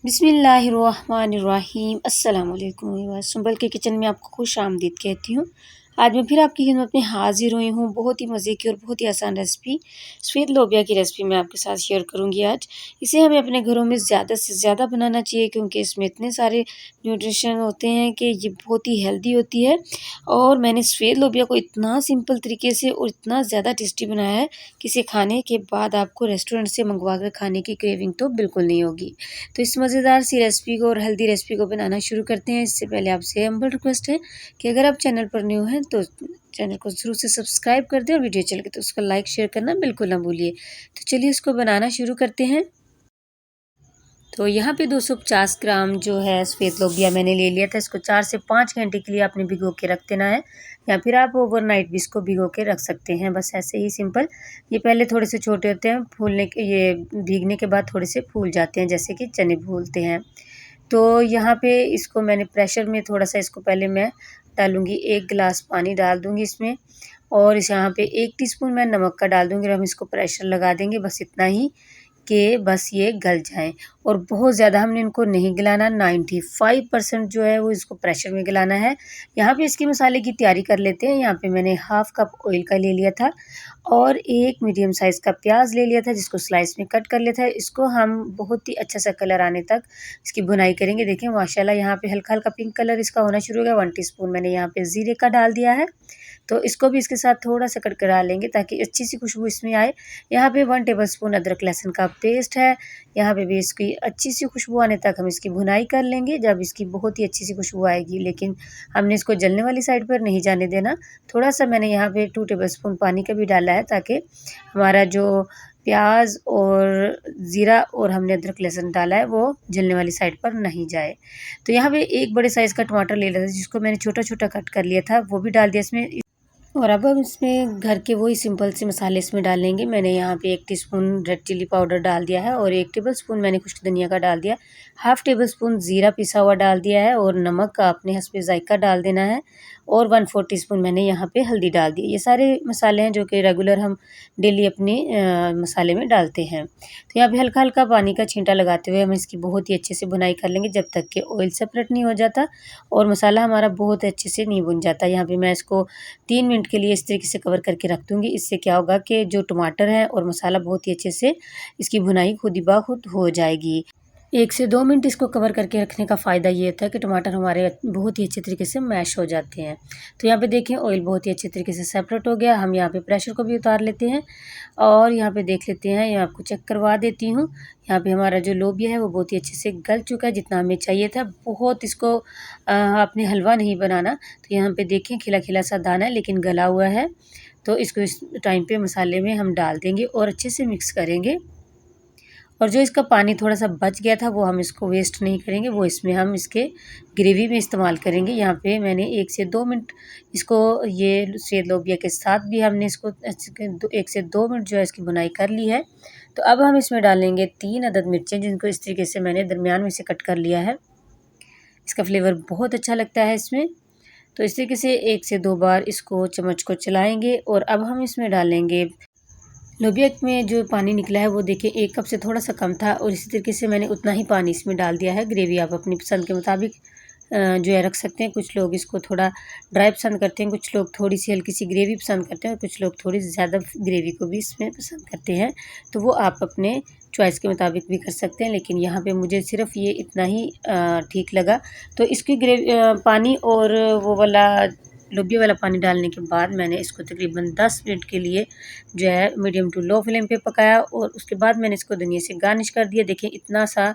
बिस्मिल्लाहिर्रहमानिर्रहीम अस्सलाम वालेकुम व्यूअर्स। सुंबल के किचन में आपको खुश आमदीद कहती हूँ। आज मैं फिर आपकी खिदमत में हाजिर हुई हूँ बहुत ही मज़े की और बहुत ही आसान रेसिपी सफ़ेद लोबिया की रेसिपी मैं आपके साथ शेयर करूँगी आज। इसे हमें अपने घरों में ज़्यादा से ज़्यादा बनाना चाहिए क्योंकि इसमें इतने सारे न्यूट्रिशन होते हैं कि ये बहुत ही हेल्दी होती है। और मैंने सफ़ेद लोबिया को इतना सिंपल तरीके से और इतना ज़्यादा टेस्टी बनाया है कि इसे खाने के बाद आपको रेस्टोरेंट से मंगवा कर खाने की क्रेविंग तो बिल्कुल नहीं होगी। तो इस मज़ेदार सी रेसिपी को और हेल्दी रेसिपी को बनाना शुरू करते हैं। इससे पहले आपसे हम्बल रिक्वेस्ट है कि अगर आप चैनल पर न्यू हैं तो चैनल को ज़रूर से सब्सक्राइब कर दें और वीडियो चल के तो उसको लाइक शेयर करना बिल्कुल ना भूलिए। तो चलिए इसको बनाना शुरू करते हैं। तो यहाँ पे 250 ग्राम जो है सफ़ेद लोबिया मैंने ले लिया था। इसको 4 से 5 घंटे के लिए आपने भिगो के रख देना है या फिर आप ओवरनाइट भी इसको भिगो के रख सकते हैं। बस ऐसे ही सिंपल। ये पहले थोड़े से छोटे होते हैं, फूलने के ये भीगने के बाद थोड़े से फूल जाते हैं जैसे कि चने फूलते हैं। तो यहाँ पे इसको मैंने प्रेशर में थोड़ा-सा इसको पहले मैं डालूँगी, 1 गिलास पानी डाल दूँगी इसमें और इस यहाँ पे 1 टीस्पून मैं नमक का डाल दूँगी और हम इसको प्रेशर लगा देंगे बस इतना ही कि बस ये गल जाएँ। और बहुत ज़्यादा हमने इनको नहीं गलाना, 95% जो है वो इसको प्रेशर में गलाना है। यहाँ पे इसके मसाले की तैयारी कर लेते हैं। यहाँ पे मैंने हाफ़ कप ऑयल का ले लिया था और एक मीडियम साइज़ का प्याज ले लिया था जिसको स्लाइस में कट कर लिया था। इसको हम बहुत ही अच्छा सा कलर आने तक इसकी भुनाई करेंगे। देखिए माशाल्लाह यहाँ पे हल्का-हल्का पिंक कलर इसका होना शुरू हो गया। 1 टीस्पून मैंने यहाँ पे ज़ीरे का डाल दिया है। तो इसको भी इसके साथ थोड़ा-सा कड़कड़ा लेंगे ताकि अच्छी सी खुशबू इसमें आए। यहाँ पे 1 टेबलस्पून अदरक लहसुन का पेस्ट है। यहाँ पे भी इसकी अच्छी सी खुशबू आने तक हम इसकी भुनाई कर लेंगे। जब इसकी बहुत ही अच्छी सी खुशबू आएगी, लेकिन हमने इसको जलने वाली साइड पर नहीं जाने देना। थोड़ा-सा मैंने यहाँ पे 2 टेबलस्पून पानी का भी डाला है ताकि हमारा जो प्याज़ और ज़ीरा और हमने अदरक लहसुन डाला है वो जलने वाली साइड पर नहीं जाए। तो यहाँ पे एक बड़े साइज़ का टमाटर ले लिया था जिसको मैंने छोटा-छोटा कट कर लिया था, वो भी डाल दिया इसमें। और अब हम इसमें घर के वही सिंपल से मसाले इसमें डालेंगे। मैंने यहाँ पे 1 टीस्पून रेड चिली पाउडर डाल दिया है और 1 टेबलस्पून मैंने खुश्क धनिया का डाल दिया, हाफ़ टेबलस्पून ज़ीरा पिसा हुआ डाल दिया है और नमक का अपने हस्बे ज़ायक़ा डाल देना है और 1/4 टीस्पून मैंने यहाँ पे हल्दी डाल दी। ये सारे मसाले हैं जो कि रेगुलर हम डेली अपने मसाले में डालते हैं। तो यहाँ पे हल्का-हल्का पानी का छींटा लगाते हुए हम इसकी बहुत ही अच्छे से भुनाई कर लेंगे जब तक कि ऑयल सेपरेट नहीं हो जाता और मसाला हमारा बहुत अच्छे से नहीं भुन जाता। यहाँ पे मैं इसको 3 मिनट के लिए इस तरीके से कवर करके रख दूँगी। इससे क्या होगा कि जो टमाटर है और मसाला बहुत ही अच्छे से इसकी भुनाई खुद ही ब-खुद हो जाएगी। 1 से 2 मिनट इसको कवर करके रखने का फ़ायदा ये होता है कि टमाटर हमारे बहुत ही अच्छे तरीके से मैश हो जाते हैं। तो यहाँ पे देखिए ऑयल बहुत ही अच्छे तरीके से सेपरेट हो गया। हम यहाँ पे प्रेशर को भी उतार लेते हैं और यहाँ पे देख लेते हैं, यहाँ आपको चेक करवा देती हूँ। यहाँ पे हमारा जो लोबिया है वो बहुत ही अच्छे से गल चुका है जितना हमें चाहिए था। बहुत इसको आपने हलवा नहीं बनाना। तो यहाँ पे देखें खिला-खिला सा दाना है लेकिन गला हुआ है। तो इसको इस टाइम पे मसाले में हम डाल देंगे और अच्छे से मिक्स करेंगे। और जो इसका पानी थोड़ा-सा बच गया था वो हम इसको वेस्ट नहीं करेंगे, वो इसमें हम इसके ग्रेवी में इस्तेमाल करेंगे। यहाँ पे मैंने 1 से 2 मिनट इसको ये सफ़ेद लोबिया के साथ भी हमने इसको 1 से 2 मिनट जो है इसकी भुनाई कर ली है। तो अब हम इसमें डालेंगे 3 अदद मिर्चें जिनको इस तरीके से मैंने दरमियान में से कट कर लिया है। इसका फ्लेवर बहुत अच्छा लगता है इसमें। तो इस तरीके से 1 से 2 बार इसको चम्मच को चलाएँगे और अब हम इसमें डालेंगे लोबिया में जो पानी निकला है वो देखिए 1 कप से थोड़ा-सा कम था और इसी तरीके से मैंने उतना ही पानी इसमें डाल दिया है। ग्रेवी आप अपनी पसंद के मुताबिक जो है रख सकते हैं। कुछ लोग इसको थोड़ा ड्राई पसंद करते हैं, कुछ लोग थोड़ी-सी हल्की-सी ग्रेवी पसंद करते हैं और कुछ लोग थोड़ी ज़्यादा ग्रेवी को भी इसमें पसंद करते हैं। तो वो आप अपने चॉइस के मुताबिक भी कर सकते हैं, लेकिन यहाँ पे मुझे सिर्फ़ ये इतना ही ठीक लगा। तो इसकी पानी और वो वाला लोबिया वाला पानी डालने के बाद मैंने इसको तकरीबन 10 मिनट के लिए जो है मीडियम टू लो फ्लेम पे पकाया और उसके बाद मैंने इसको धनिया से गार्निश कर दिया। देखिए इतना सा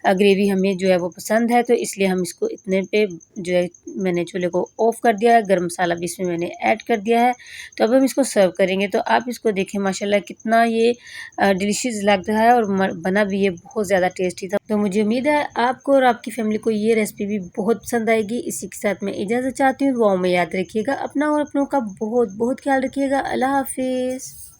ग्रेवी हमें जो है वो पसंद है, तो इसलिए हम इसको इतने पे जो है मैंने चूल्हे को ऑफ़ कर दिया है। गरम मसाला भी इसमें मैंने ऐड कर दिया है। तो अब हम इसको सर्व करेंगे। तो आप इसको देखें माशाल्लाह कितना ये डिलीशियस लग रहा है और बना भी ये बहुत ज़्यादा टेस्टी था। तो मुझे उम्मीद है आपको और आपकी फैमिली को ये रेसिपी भी बहुत पसंद आएगी। इसी के साथ मैं इजाज़त चाहती हूँ। दुआओं में याद रखिएगा अपना और अपनों का बहुत बहुत ख्याल रखिएगा। अल्लाह हाफ़िज़।